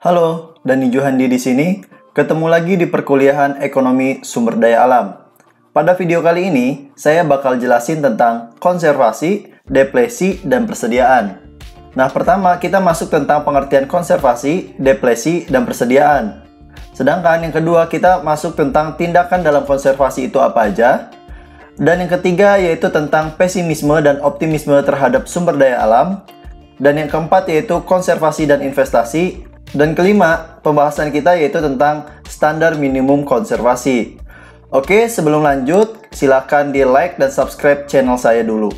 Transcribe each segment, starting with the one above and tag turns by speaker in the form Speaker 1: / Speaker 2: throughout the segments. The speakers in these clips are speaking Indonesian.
Speaker 1: Halo, Dani Johandi di sini. Ketemu lagi di perkuliahan Ekonomi Sumber Daya Alam. Pada video kali ini, saya bakal jelasin tentang konservasi, deplesi, dan persediaan. Nah, pertama kita masuk tentang pengertian konservasi, deplesi, dan persediaan. Sedangkan yang kedua kita masuk tentang tindakan dalam konservasi itu apa aja. Dan yang ketiga yaitu tentang pesimisme dan optimisme terhadap sumber daya alam. Dan yang keempat yaitu konservasi dan investasi. Dan kelima, pembahasan kita yaitu tentang standar minimum konservasi. Oke, sebelum lanjut, silakan di like dan subscribe channel saya dulu.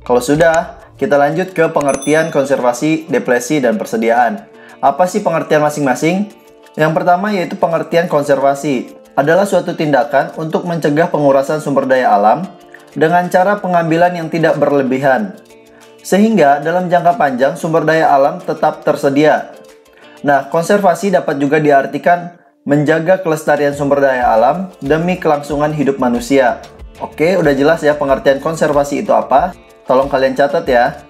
Speaker 1: Kalau sudah, kita lanjut ke pengertian konservasi, deplesi, dan persediaan. Apa sih pengertian masing-masing? Yang pertama yaitu pengertian konservasi. Adalah suatu tindakan untuk mencegah pengurasan sumber daya alam dengan cara pengambilan yang tidak berlebihan. Sehingga dalam jangka panjang sumber daya alam tetap tersedia. Nah, konservasi dapat juga diartikan menjaga kelestarian sumber daya alam demi kelangsungan hidup manusia. Oke, udah jelas ya pengertian konservasi itu apa? Tolong kalian catat ya.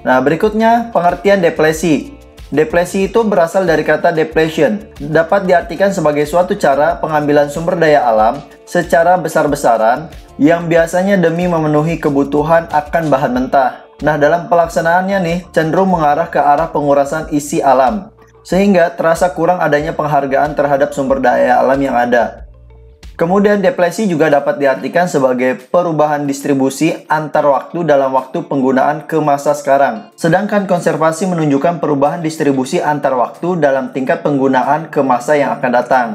Speaker 1: Nah, berikutnya pengertian deplesi. Deplesi itu berasal dari kata depletion. Dapat diartikan sebagai suatu cara pengambilan sumber daya alam secara besar-besaran yang biasanya demi memenuhi kebutuhan akan bahan mentah. Nah, dalam pelaksanaannya nih cenderung mengarah ke arah pengurasan isi alam. Sehingga terasa kurang adanya penghargaan terhadap sumber daya alam yang ada. Kemudian deplesi juga dapat diartikan sebagai perubahan distribusi antar waktu dalam waktu penggunaan ke masa sekarang. Sedangkan konservasi menunjukkan perubahan distribusi antar waktu dalam tingkat penggunaan ke masa yang akan datang.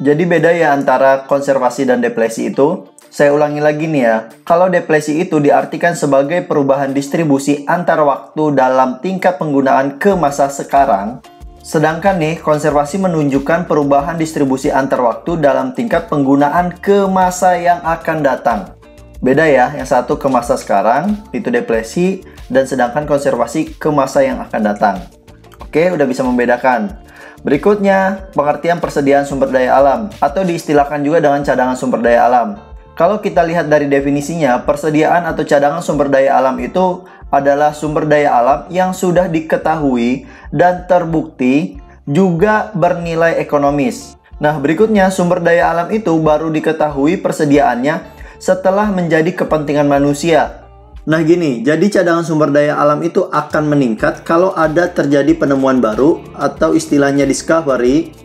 Speaker 1: Jadi beda ya antara konservasi dan deplesi itu. Saya ulangi lagi nih ya. Kalau deplesi itu diartikan sebagai perubahan distribusi antar waktu dalam tingkat penggunaan ke masa sekarang. Sedangkan nih, konservasi menunjukkan perubahan distribusi antar waktu dalam tingkat penggunaan ke masa yang akan datang. Beda ya, yang satu ke masa sekarang, itu deplesi, dan sedangkan konservasi ke masa yang akan datang. Oke, udah bisa membedakan. Berikutnya, pengertian persediaan sumber daya alam, atau diistilahkan juga dengan cadangan sumber daya alam. Kalau kita lihat dari definisinya, persediaan atau cadangan sumber daya alam itu adalah sumber daya alam yang sudah diketahui dan terbukti juga bernilai ekonomis. Nah, berikutnya sumber daya alam itu baru diketahui persediaannya setelah menjadi kepentingan manusia. Nah gini, jadi cadangan sumber daya alam itu akan meningkat kalau ada terjadi penemuan baru atau istilahnya discovery.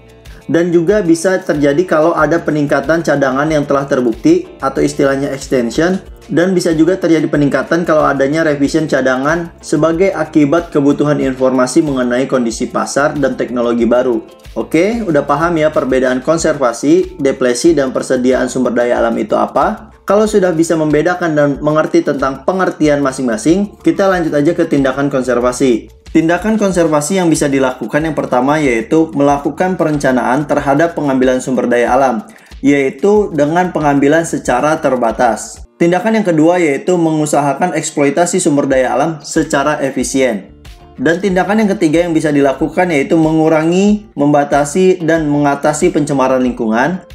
Speaker 1: Dan juga bisa terjadi kalau ada peningkatan cadangan yang telah terbukti atau istilahnya extension. Dan bisa juga terjadi peningkatan kalau adanya revision cadangan sebagai akibat kebutuhan informasi mengenai kondisi pasar dan teknologi baru. Oke, udah paham ya perbedaan konservasi, deplesi, dan persediaan sumber daya alam itu apa? Kalau sudah bisa membedakan dan mengerti tentang pengertian masing-masing, kita lanjut aja ke tindakan konservasi. Tindakan konservasi yang bisa dilakukan yang pertama yaitu melakukan perencanaan terhadap pengambilan sumber daya alam, yaitu dengan pengambilan secara terbatas. Tindakan yang kedua yaitu mengusahakan eksploitasi sumber daya alam secara efisien. Dan tindakan yang ketiga yang bisa dilakukan yaitu mengurangi, membatasi, dan mengatasi pencemaran lingkungan.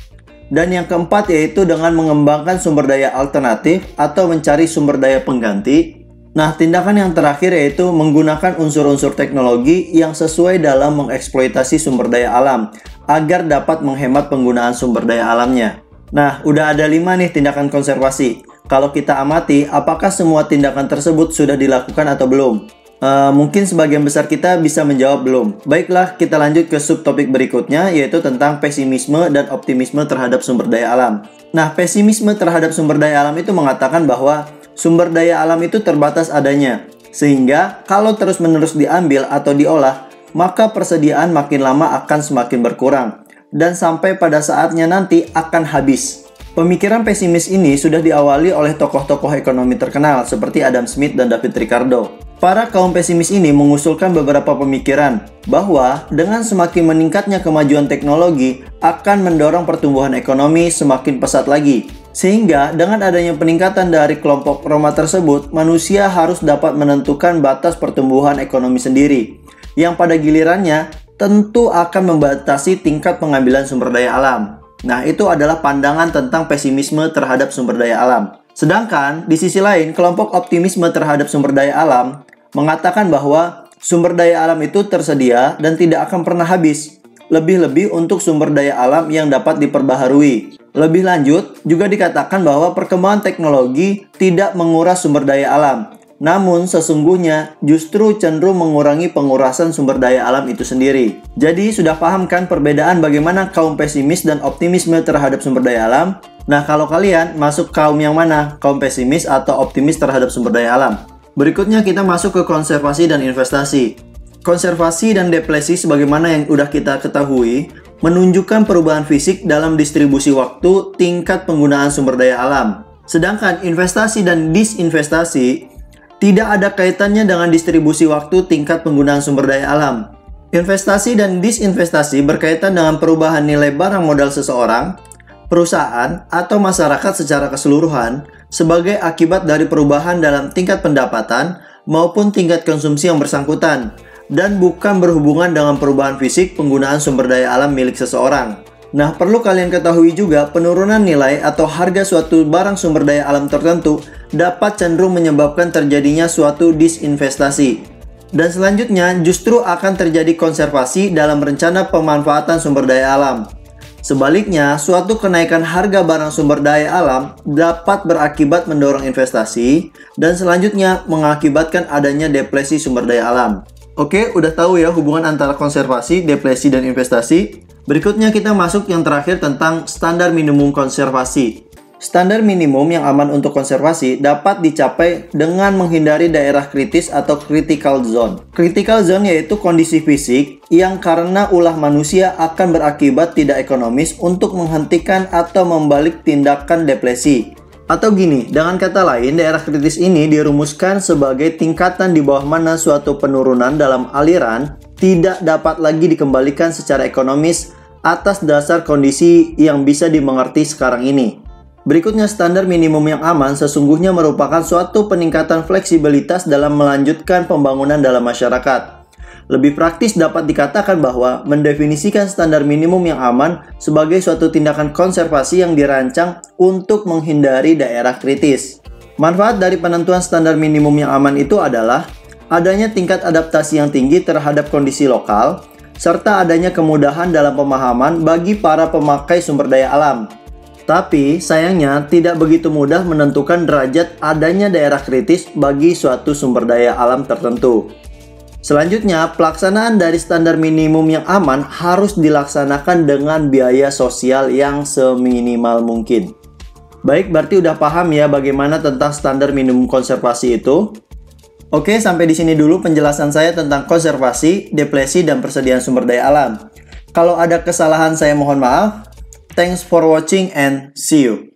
Speaker 1: Dan yang keempat yaitu dengan mengembangkan sumber daya alternatif atau mencari sumber daya pengganti. Nah, tindakan yang terakhir yaitu menggunakan unsur-unsur teknologi yang sesuai dalam mengeksploitasi sumber daya alam agar dapat menghemat penggunaan sumber daya alamnya. Nah, udah ada 5 nih tindakan konservasi. Kalau kita amati, apakah semua tindakan tersebut sudah dilakukan atau belum? Mungkin sebagian besar kita bisa menjawab belum. Baiklah, kita lanjut ke subtopik berikutnya yaitu tentang pesimisme dan optimisme terhadap sumber daya alam. Nah, pesimisme terhadap sumber daya alam itu mengatakan bahwa sumber daya alam itu terbatas adanya, sehingga kalau terus-menerus diambil atau diolah, maka persediaan makin lama akan semakin berkurang, dan sampai pada saatnya nanti akan habis. Pemikiran pesimis ini sudah diawali oleh tokoh-tokoh ekonomi terkenal seperti Adam Smith dan David Ricardo. Para kaum pesimis ini mengusulkan beberapa pemikiran bahwa dengan semakin meningkatnya kemajuan teknologi akan mendorong pertumbuhan ekonomi semakin pesat lagi. Sehingga dengan adanya peningkatan dari kelompok Roma tersebut, manusia harus dapat menentukan batas pertumbuhan ekonomi sendiri, yang pada gilirannya tentu akan membatasi tingkat pengambilan sumber daya alam. Nah, itu adalah pandangan tentang pesimisme terhadap sumber daya alam. Sedangkan di sisi lain, kelompok optimisme terhadap sumber daya alam mengatakan bahwa Sumber daya alam itu tersedia dan tidak akan pernah habis. Lebih-lebih untuk sumber daya alam yang dapat diperbaharui. Lebih lanjut, juga dikatakan bahwa perkembangan teknologi tidak menguras sumber daya alam. Namun sesungguhnya justru cenderung mengurangi pengurasan sumber daya alam itu sendiri. Jadi sudah paham kan perbedaan bagaimana kaum pesimis dan optimisme terhadap sumber daya alam? Nah, kalau kalian masuk kaum yang mana? Kaum pesimis atau optimis terhadap sumber daya alam? Berikutnya kita masuk ke konservasi dan investasi. Konservasi dan deplesi sebagaimana yang udah kita ketahui menunjukkan perubahan fisik dalam distribusi waktu tingkat penggunaan sumber daya alam. Sedangkan investasi dan disinvestasi tidak ada kaitannya dengan distribusi waktu tingkat penggunaan sumber daya alam. Investasi dan disinvestasi berkaitan dengan perubahan nilai barang modal seseorang, perusahaan, atau masyarakat secara keseluruhan sebagai akibat dari perubahan dalam tingkat pendapatan maupun tingkat konsumsi yang bersangkutan, dan bukan berhubungan dengan perubahan fisik penggunaan sumber daya alam milik seseorang. Nah, perlu kalian ketahui juga penurunan nilai atau harga suatu barang sumber daya alam tertentu dapat cenderung menyebabkan terjadinya suatu disinvestasi. Dan selanjutnya justru akan terjadi konservasi dalam rencana pemanfaatan sumber daya alam. Sebaliknya, suatu kenaikan harga barang sumber daya alam dapat berakibat mendorong investasi dan selanjutnya mengakibatkan adanya depresi sumber daya alam. Oke, udah tahu ya hubungan antara konservasi, depresi, dan investasi. Berikutnya kita masuk yang terakhir tentang standar minimum konservasi. Standar minimum yang aman untuk konservasi dapat dicapai dengan menghindari daerah kritis atau critical zone. Critical zone yaitu kondisi fisik yang karena ulah manusia akan berakibat tidak ekonomis untuk menghentikan atau membalik tindakan depresi. Atau gini, dengan kata lain, daerah kritis ini dirumuskan sebagai tingkatan di bawah mana suatu penurunan dalam aliran tidak dapat lagi dikembalikan secara ekonomis atas dasar kondisi yang bisa dimengerti sekarang ini. Berikutnya, standar minimum yang aman sesungguhnya merupakan suatu peningkatan fleksibilitas dalam melanjutkan pembangunan dalam masyarakat. Lebih praktis dapat dikatakan bahwa mendefinisikan standar minimum yang aman sebagai suatu tindakan konservasi yang dirancang untuk menghindari daerah kritis. Manfaat dari penentuan standar minimum yang aman itu adalah adanya tingkat adaptasi yang tinggi terhadap kondisi lokal, serta adanya kemudahan dalam pemahaman bagi para pemakai sumber daya alam. Tapi sayangnya tidak begitu mudah menentukan derajat adanya daerah kritis bagi suatu sumber daya alam tertentu. Selanjutnya, pelaksanaan dari standar minimum yang aman harus dilaksanakan dengan biaya sosial yang seminimal mungkin. Baik, berarti udah paham ya bagaimana tentang standar minimum konservasi itu? Oke, sampai di sini dulu penjelasan saya tentang konservasi, depresi, dan persediaan sumber daya alam. Kalau ada kesalahan saya mohon maaf. Thanks for watching and see you.